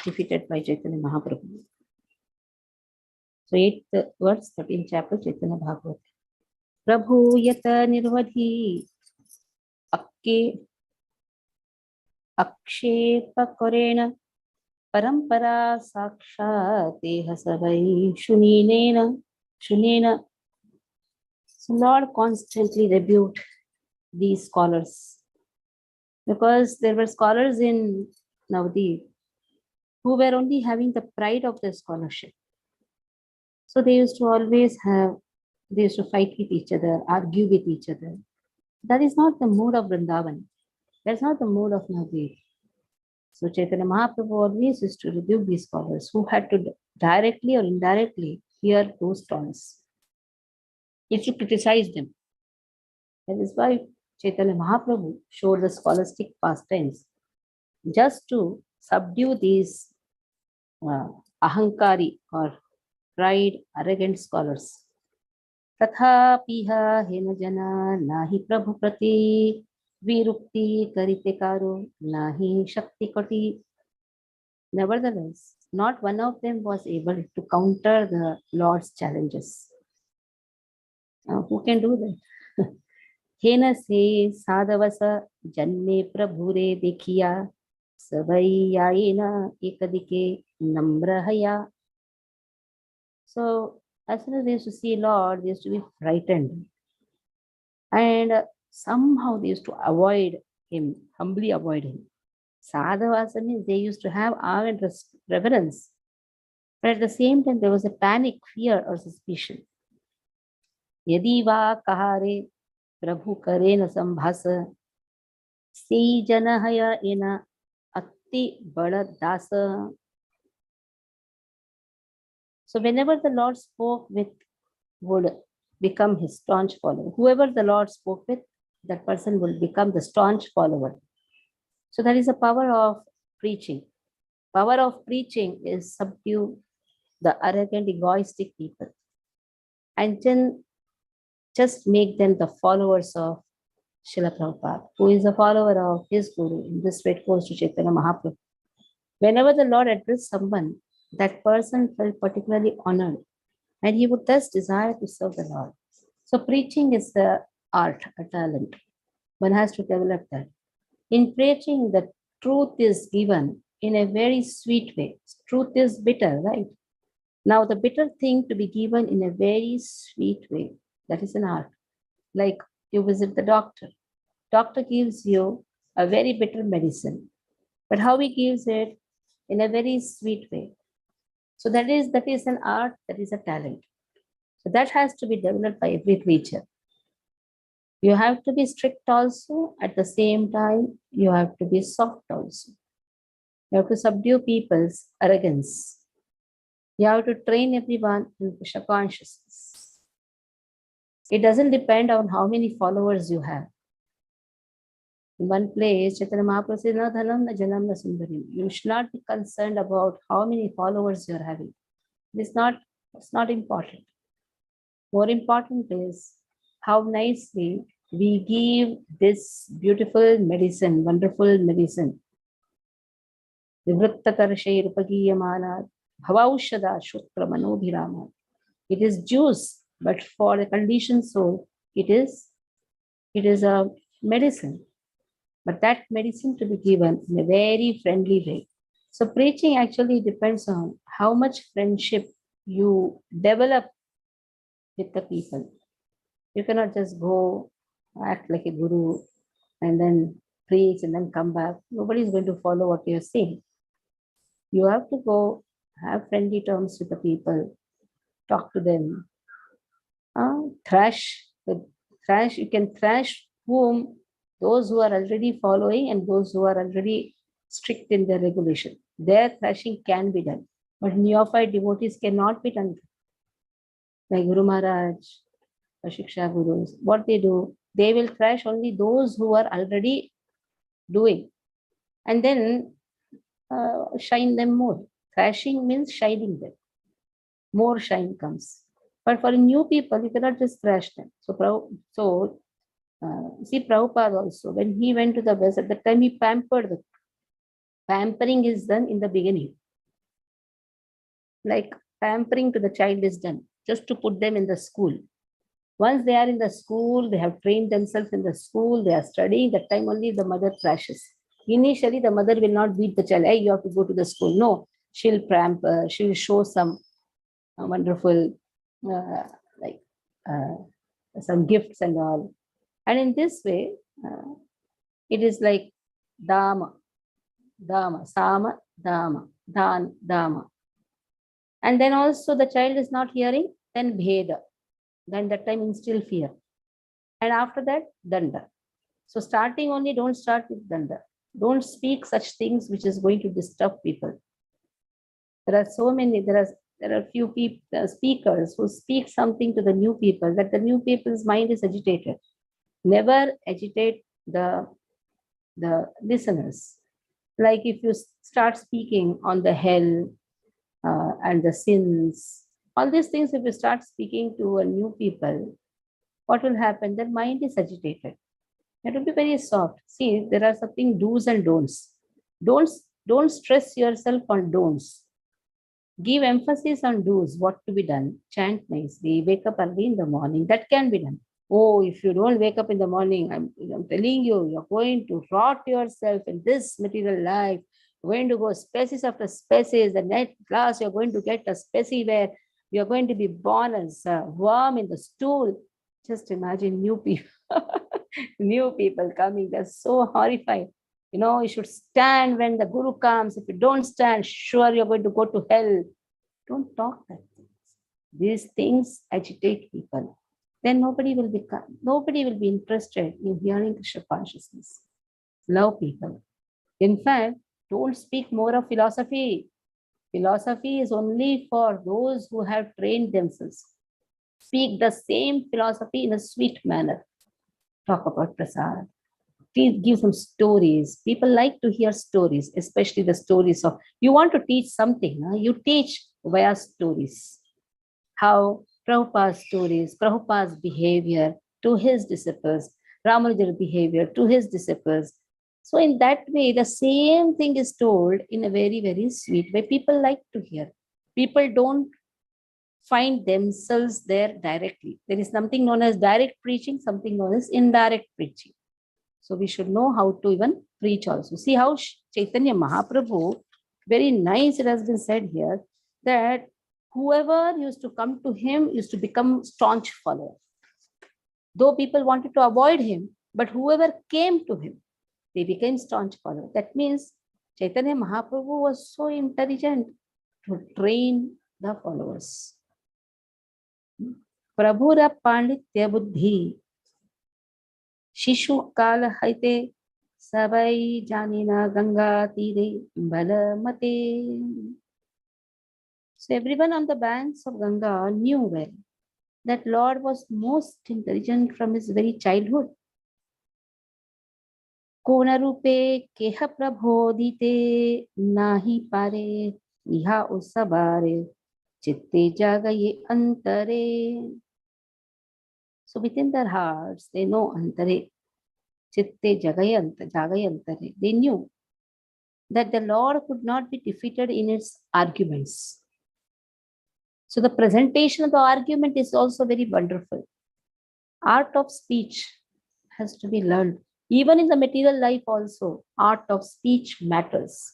defeated by Chaitanya Mahaprabhu. So 8th verse, 13th chapter, Chaitanya Bhagavata. Prabhu yata nirvadhi akshepa korena parampara saksha teha savai shunena. So Lord constantly rebuked these scholars, because there were scholars in Navadip who were only having the pride of their scholarship. So they used to fight with each other, argue with each other. That is not the mood of Vrindavan. That's not the mood of Navadip. So Chaitanya Mahaprabhu always used to rebuke these scholars who had to directly or indirectly hear those tones. He used to criticize them. That is why Chaitanya Mahaprabhu showed the scholastic pastimes just to subdue these ahankari or pride, arrogant scholars. Tathapiha hena jana nahi prabhu prati virukti karite karo nahi shakti koti. Nevertheless, not one of them was able to counter the Lord's challenges. Now, who can do that? Hena se sadhavasa janne prabhure dekhiya savayayena ekadike namrahaya. So, as soon as they used to see Lord, they used to be frightened. And somehow they used to avoid him, humbly avoid him. Sadhavasa means they used to have awe and reverence. But at the same time, there was a panic, fear, or suspicion. Yadi va kahare prabhu karena sambhasa sei janahaya ena atti bada dasa. So whenever the Lord spoke with, would become his staunch follower. Whoever the Lord spoke with, that person will become the staunch follower. So that is the power of preaching. Power of preaching is subdue the arrogant, egoistic people, and then just make them the followers of Srila Prabhupada, who is a follower of his Guru. In this way it goes to Chaitanya Mahaprabhu. Whenever the Lord addressed someone, that person felt particularly honored, and he would thus desire to serve the Lord. So preaching is the art, a talent. One has to develop that. In preaching, the truth is given in a very sweet way. Truth is bitter, right? Now, the bitter thing to be given in a very sweet way, that is an art. Like you visit the doctor. Doctor gives you a very bitter medicine, but how he gives it in a very sweet way. So that is an art, that is a talent. So that has to be developed by every creature. You have to be strict also. At the same time, you have to be soft also. You have to subdue people's arrogance. You have to train everyone in Krishna consciousness. It doesn't depend on how many followers you have. In one place, Chaitanya Mahaprabhu says, "Na dhanam, na janam, na sundarim." You should not be concerned about how many followers you are having. It's not important. More important is how nicely we give this beautiful medicine, wonderful medicine. It is juice, but for a conditioned soul, it is a medicine. But that medicine to be given in a very friendly way. So preaching actually depends on how much friendship you develop with the people. You cannot just go act like a guru and then preach and then come back. Nobody is going to follow what you're saying. You have to go have friendly terms with the people, talk to them, thrash. You can thrash whom? Those who are already following and those who are already strict in their regulation. Their thrashing can be done, but neophyte devotees cannot be done. Like Guru Maharaj, Shiksha Gurus, what they do, they will thrash only those who are already doing, and then shine them more. Thrashing means shining them. More shine comes. But for new people, you cannot just thrash them. See Prabhupada also, when he went to the West, at the time he pampered them. Pampering is done in the beginning. like pampering to the child is done just to put them in the school. Once they are in the school, they have trained themselves in the school, they are studying, that time only the mother crashes. Initially, the mother will not beat the child, hey, you have to go to the school. No, she'll pamper, she'll show some wonderful, uh, like uh, some gifts and all. And in this way, it is like dama, dama, sama, dama, dan, dama. And then also the child is not hearing, then bheda. Then that time instill fear. And after that, danda. So starting only, don't start with danda. Don't speak such things which is going to disturb people. There are so many, there are few people, speakers who speak something to the new people that the new people's mind is agitated. Never agitate the listeners. Like if you start speaking on the hell and the sins, all these things, if you start speaking to a new people, what will happen? Their mind is agitated. It will be very soft. See, there are something do's and don'ts. Don't stress yourself on don'ts. Give emphasis on do's, what to be done. Chant nicely, wake up early in the morning. That can be done. Oh, if you don't wake up in the morning, I'm telling you, you're going to rot yourself in this material life. You're going to go species after species. The next class, you're going to get a species where you're going to be born as a worm in the stool. Just imagine new people, new people coming. They're so horrified. You know, you should stand when the guru comes. If you don't stand, sure you're going to go to hell. Don't talk that things. These things agitate people. Then nobody will be interested in hearing Krishna consciousness. Love people. In fact, don't speak more of philosophy. Philosophy is only for those who have trained themselves. Speak the same philosophy in a sweet manner. Talk about prasad. Please give some stories. People like to hear stories, especially the stories of, you want to teach something, huh? You teach via stories. How Prabhupada's stories, Prabhupada's behavior to his disciples, Ramanuja's behavior to his disciples. So in that way, the same thing is told in a very, very sweet way. People like to hear. People don't find themselves there directly. There is something known as direct preaching, something known as indirect preaching. So we should know how to even preach also. See how Chaitanya Mahaprabhu, very nice it has been said here, that whoever used to come to him used to become staunch follower. Though people wanted to avoid him, but whoever came to him, they became staunch follower. That means Chaitanya Mahaprabhu was so intelligent to train the followers. Prabhura Panditya Buddhi शिशु काल हते सबै जानिना गंगा तीरे बलमते. So everyone on the banks of Ganga knew well that Lord was most intelligent from his very childhood. Konarupe keha prabhodite nahi pare iha usabare chitte jagaye antare. So within their hearts, they know antare. Chitte jagayantare. They knew that the Lord could not be defeated in its arguments. So the presentation of the argument is also very wonderful. Art of speech has to be learned. Even in the material life also, art of speech matters.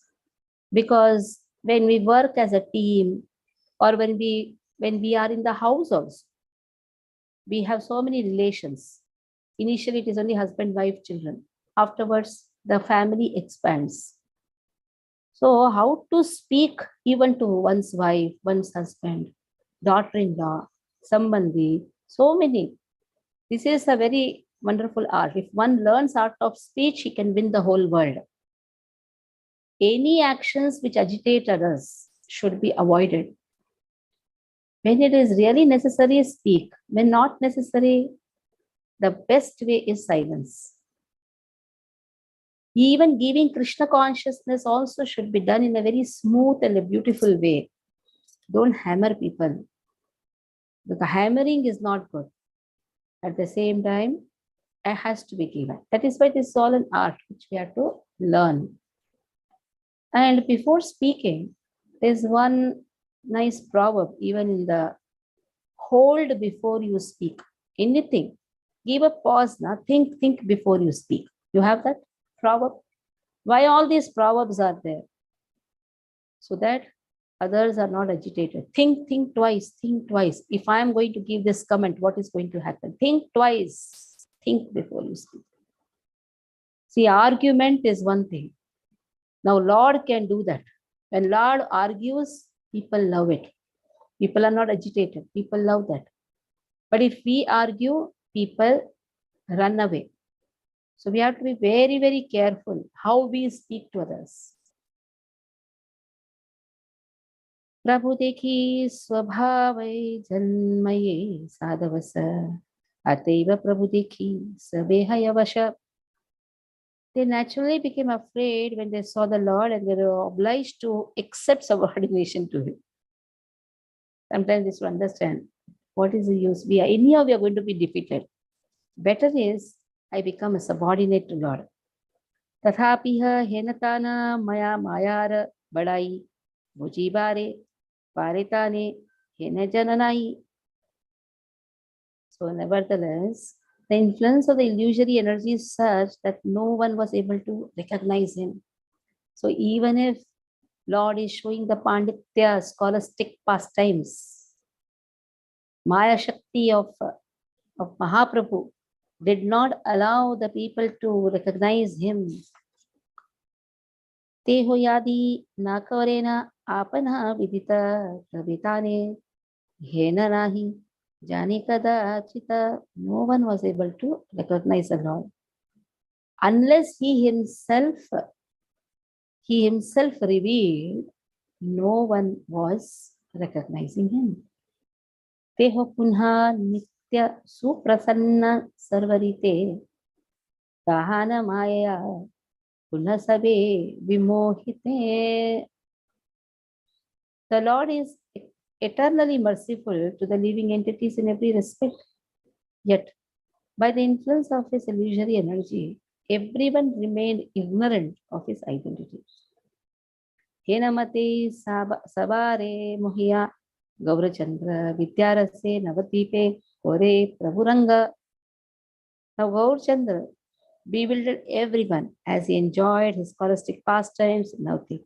Because when we work as a team, or when we are in the house also, we have so many relations. Initially, it is only husband, wife, children. Afterwards, the family expands. So, how to speak even to one's wife, one's husband, daughter-in-law, sambandhi, so many. This is a very wonderful art. If one learns art of speech, he can win the whole world. Any actions which agitate others should be avoided. When it is really necessary, speak. When not necessary, the best way is silence. Even giving Krishna consciousness also should be done in a very smooth and a beautiful way. Don't hammer people. Because hammering is not good. At the same time, it has to be given. That is why this is all an art which we have to learn. And before speaking, there's one nice proverb, even in the hold before you speak. Anything. Give a pause now. Think before you speak. You have that proverb? Why all these proverbs are there? So that others are not agitated. Think twice, think twice. If I am going to give this comment, what is going to happen? Think twice. Think before you speak. See, argument is one thing. Now, Lord can do that. When Lord argues, people love it. People are not agitated. People love that. But if we argue, people run away. So we have to be very, very careful how we speak to others. प्रभु देखी स्वभावै जन्मये साधवस अतैव प्रभु देखी सवेहयवश. They naturally became afraid when they saw the Lord and they were obliged to accept subordination to Him. Sometimes it's to understand what is the use. Anyhow we are going to be defeated. Better is I become a subordinate to Lord. Tathapiha henatana maya mayara badai bujibare paritane henajananai. So nevertheless, the influence of the illusory energy is such that no one was able to recognize him. So even if Lord is showing the Panditya scholastic pastimes, Maya Shakti of Mahaprabhu did not allow the people to recognize him. Teho yadi nakarena apana vidita kavitane hena nahi jani kadachita. No one was able to recognize the Lord unless he himself revealed. No one was recognizing him. Teho punha nitya suprasanna sarvarite tahana maya punha sabe vimohite. The Lord is eternally merciful to the living entities in every respect. Yet, by the influence of his illusory energy, everyone remained ignorant of his identity. Henamate sabare muhiya Gaurachandra Vidyarase Navatipe Kore Prabhuranga. Now Gaurachandra bewildered everyone as he enjoyed his scholastic pastimes in Navati.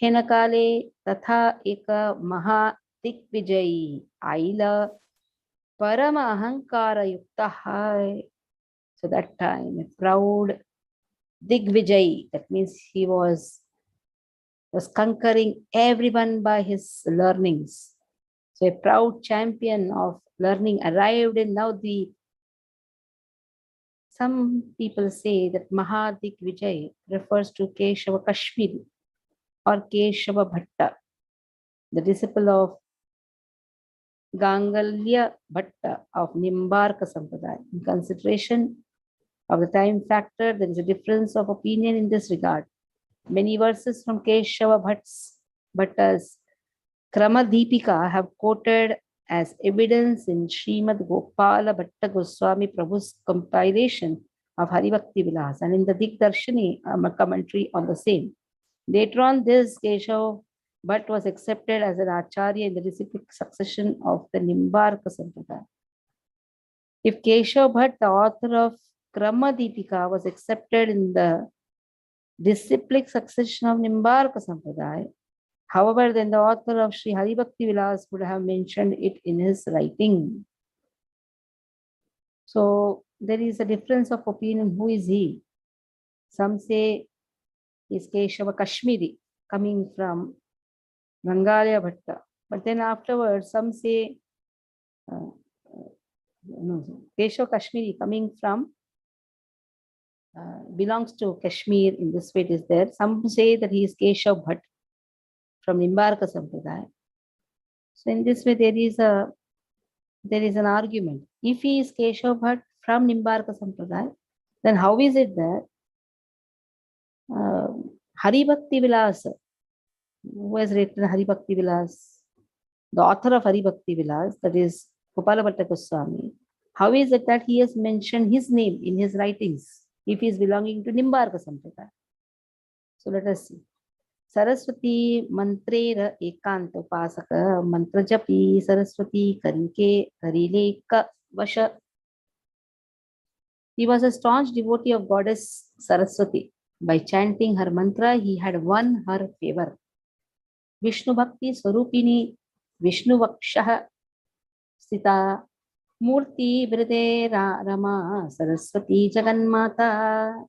Henakale Tatha Eka Maha Dikvijayi Aila Parama Ahankara Yukta. So that time, a proud Digvijay, that means he was conquering everyone by his learnings. So a proud champion of learning arrived in Navadvip. Some people say that Mahadik Vijay refers to Keshava Kashmiri or Keshava Bhatta, the disciple of Gangalya Bhatta of Nimbarka Sampradaya. In consideration of the time factor, there is a difference of opinion in this regard. Many verses from Keshava Bhatta's Kramadipika have quoted as evidence in Srimad Gopala Bhatta Goswami Prabhu's compilation of Haribhakti Vilas and in the Digdarshini commentary on the same. Later on, this Keshav Bhatt was accepted as an Acharya in the disciplic succession of the Nimbarka Sampradaya. If Keshav Bhatt, the author of Kramadipika, was accepted in the disciplic succession of Nimbarka Sampradaya, however, then the author of Sri Haribhakti Vilas would have mentioned it in his writing. So there is a difference of opinion. Who is he? Some say he is Keshava Kashmiri, coming from Gangalya Bhatta. But then afterwards, some say Keshava Kashmiri, coming from belongs to Kashmir. In this way, it is there. Some say that he is Keshav Bhatt from Nimbarka Sampradaya. So in this way, there is an argument. If he is Keshav Bhatt from Nimbarka Sampradaya, then how is it that Haribhakti Vilas, who has written Haribhakti Vilas, the author of Haribhakti Vilas, that is Gopala Bhatta Goswami, how is it that he has mentioned his name in his writings if he is belonging to Nimbarka Sampradaya? So let us see. Saraswati Mantrera Ekant Upasaka Mantra Japi Saraswati Karile Ka Vasha. He was a staunch devotee of goddess Saraswati. By chanting her mantra, he had won her favor. Vishnu Bhakti Swarupini Vishnu Vakshah Sita Murti Vride Rama Saraswati Jaganmata.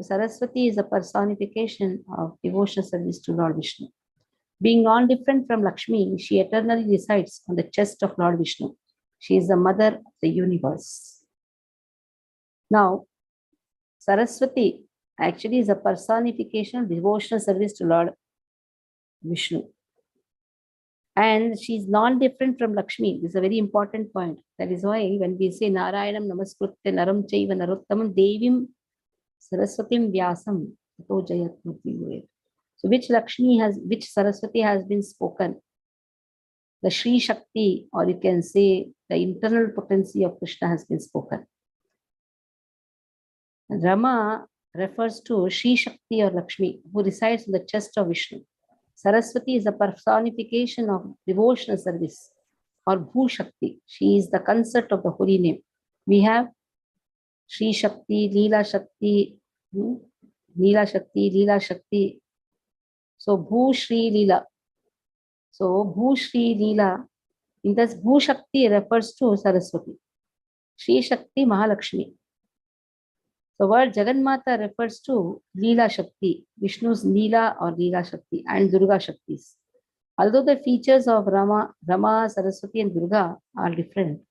Saraswati is a personification of devotional service to Lord Vishnu. Being non-different from Lakshmi, she eternally resides on the chest of Lord Vishnu. She is the mother of the universe. Now, Saraswati actually is a personification of devotional service to Lord Vishnu. And she is non-different from Lakshmi. This is a very important point. That is why when we say Narayanam Namaskrutte Naram Chaiva Narottamam Devim Saraswatim Vyasam Tato Jayat Murti. So which Saraswati has been spoken? The Sri Shakti, or you can say the internal potency of Krishna has been spoken. And Rama refers to Sri Shakti or Lakshmi, who resides in the chest of Vishnu. Saraswati is a personification of devotional service, or Bhu Shakti. She is the consort of the holy name. We have Sri Shakti, Leela Shakti, Leela Shakti, Leela Shakti. So Bhu Shri Leela. So Bhu Shri Leela, in this Bhu Shakti refers to Saraswati. Shri Shakti Mahalakshmi. The word Jaganmata refers to Leela Shakti, Vishnu's Leela or Leela Shakti, and Durga Shaktis. Although the features of Rama, Saraswati and Durga are different,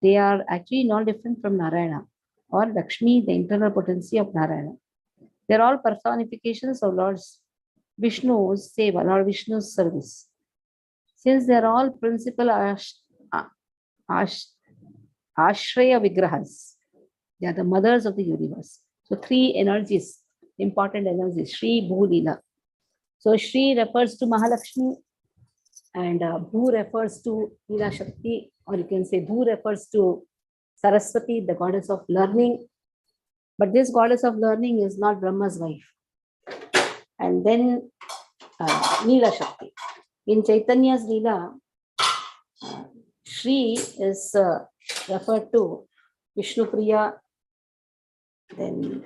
they are actually not different from Narayana or Lakshmi, the internal potency of Narayana. They are all personifications of Lord Vishnu's seva, Lord Vishnu's service. Since they are all principal Ashraya Vigrahas, they are the mothers of the universe. So three energies, important energies, Shri, Bhu, Leela. So Shri refers to Mahalakshmi, and Bhu refers to Leela Shakti, or you can say Bhu refers to Saraswati, the goddess of learning. But this goddess of learning is not Brahma's wife. And then Leela Shakti. In Chaitanya's Leela, Shri is referred to Vishnu Priya. Then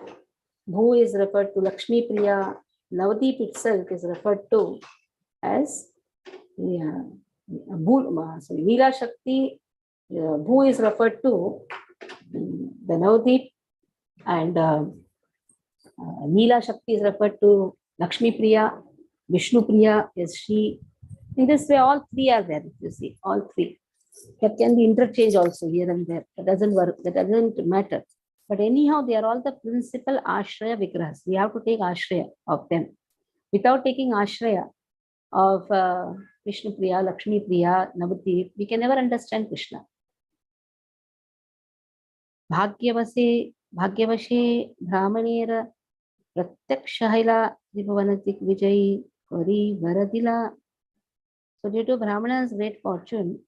Bhu is referred to Lakshmi Priya. Navadip itself is referred to as Leela Shakti. Bhu is referred to the Navadip, and Leela Shakti is referred to Lakshmi Priya. Vishnu Priya is she. In this way, all three are there. You see, all three. That can be interchanged also here and there. That doesn't work. That doesn't matter. But anyhow, they are all the principal Ashraya Vigrahas. We have to take Ashraya of them. Without taking Ashraya of Vishnu Priya, Lakshmi Priya, Navadip, we can never understand Krishna. Bhagyavashe Brahmanera Pratyakshahila Vipavanatik Vijay Kori Varadila. So due to Brahmana's great fortune,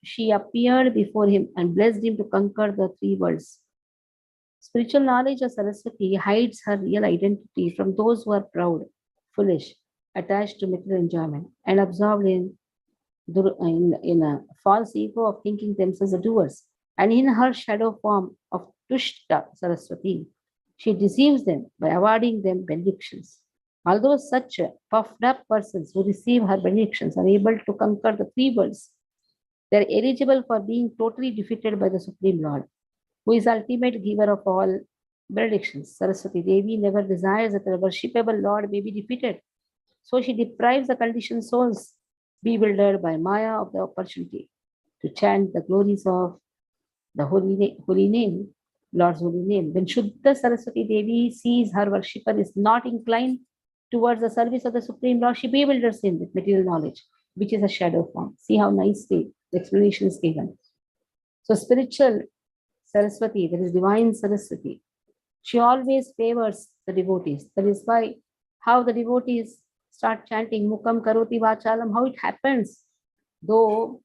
she appeared before him and blessed him to conquer the three worlds. Spiritual knowledge of Saraswati hides her real identity from those who are proud, foolish, attached to material enjoyment, and absorbed in a false ego of thinking themselves the doers. And in her shadow form of Tushta Saraswati, she deceives them by awarding them benedictions. Although such puffed up persons who receive her benedictions are able to conquer the three worlds, they are eligible for being totally defeated by the Supreme Lord, who is ultimate giver of all benedictions. Saraswati Devi never desires that her worshipable Lord may be defeated. So she deprives the conditioned souls bewildered by Maya of the opportunity to chant the glories of the holy name, Lord's holy name. When Shuddha Saraswati Devi sees her worshipper is not inclined towards the service of the Supreme Lord, she bewilders him with material knowledge, which is a shadow form. See how nicely the explanation is given. So spiritual Saraswati, that is divine Saraswati, she always favors the devotees. That is why how the devotees start chanting Mukam Karoti Vachalam, how it happens, though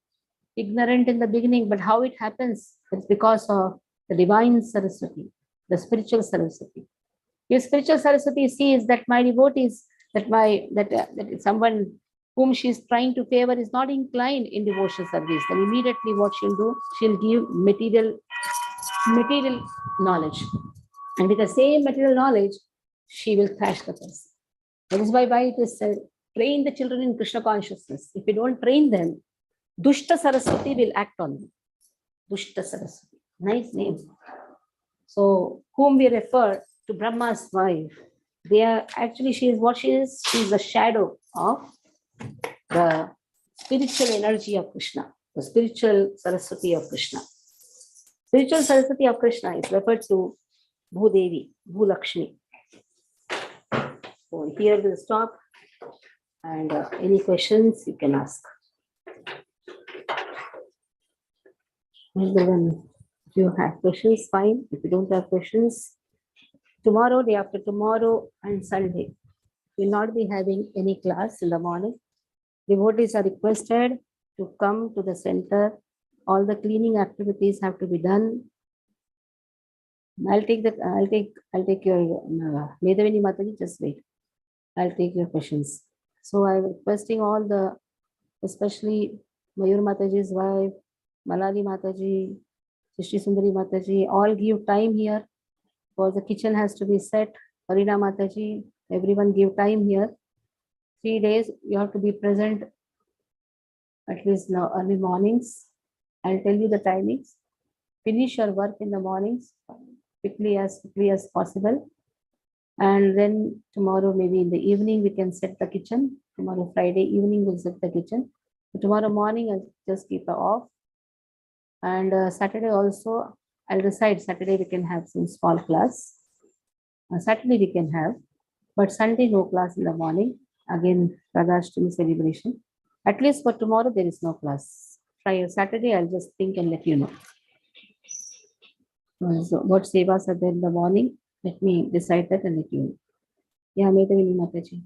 ignorant in the beginning, but how it happens, it's because of the divine Saraswati, the spiritual Saraswati. If spiritual Saraswati sees that my devotees that someone whom she is trying to favor is not inclined in devotional service, then immediately what she'll do, she'll give material knowledge. And with the same material knowledge, she will thrash the person. That is why it is said, train the children in Krishna consciousness. If you don't train them, Dushta Saraswati will act on them. Dushta Saraswati. Nice name. So, whom we refer to Brahma's wife, they are actually, she is what she is. She is the shadow of the spiritual energy of Krishna, the spiritual Saraswati of Krishna. Spiritual Saraswati of Krishna is referred to Bhudevi, Bhulakshmi. So here we'll stop, and any questions you can ask. If you have questions, fine. If you don't have questions, tomorrow, day after tomorrow, and Sunday, we'll not be having any class in the morning. Devotees are requested to come to the center. All the cleaning activities have to be done. I'll take your Medhavini Mataji, just wait. I'll take your questions. So I'm requesting all the, especially Mayur Mataji's wife, Malali Mataji, Srishti Sundari Mataji, all give time here, because the kitchen has to be set. Harina Mataji, everyone give time here. 3 days you have to be present, at least now early mornings. I'll tell you the timings. Finish your work in the mornings quickly as possible. And then tomorrow, maybe in the evening, we can set the kitchen. Tomorrow, Friday evening, we'll set the kitchen. So tomorrow morning, I'll just keep it off. And Saturday also, I'll decide Saturday we can have some small class. Saturday we can have, but Sunday no class in the morning. Again, Radhashtami celebration. At least for tomorrow, there is no class. Friday, Saturday, I'll just think and let you know. So what sevas are there in the morning? Let me decide that and let you know. Yeah, Medhavini Mataji.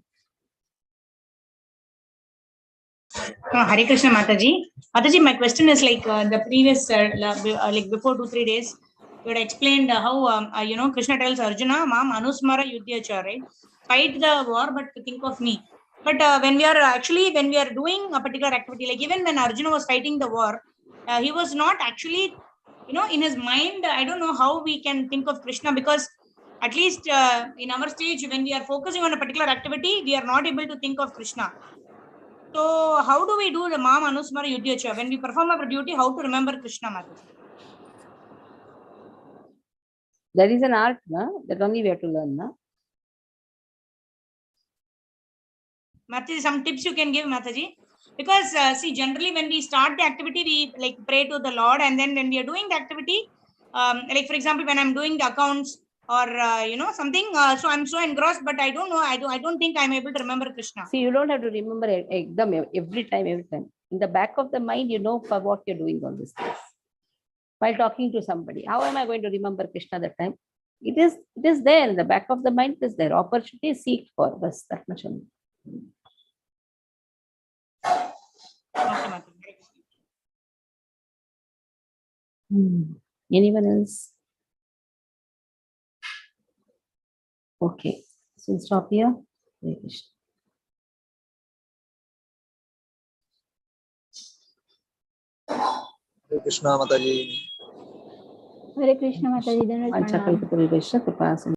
Hare Krishna Mataji. Mataji, my question is like the previous, like before 2-3 days, you had explained how, Krishna tells Arjuna, Mam Anusmara Yudhyacha, right? Fight the war, but think of me. But when we are doing a particular activity, like even when Arjuna was fighting the war, he was not actually, in his mind, I don't know how we can think of Krishna, because at least in our stage, when we are focusing on a particular activity, we are not able to think of Krishna. So how do we do the Mam Anusmara Yudhyacha? When we perform our duty, how to remember Krishna, Mataji? There is an art, no? That only we have to learn, no? Mataji, some tips you can give, Mataji? Because see, generally when we start the activity, we like pray to the Lord, and then when we are doing the activity, like for example, when I'm doing the accounts or something, so I'm so engrossed, but I don't know, I don't think I'm able to remember Krishna. See, you don't have to remember every time. In the back of the mind, you know for what you're doing all these things. While talking to somebody, how am I going to remember Krishna that time? It is there in the back of the mind. It is there. Opportunity seek for us, that much only. Anyone else? Okay, so we'll stop here. Hare Krishna. Hare Krishna Mataji. Hare Krishna Mataji.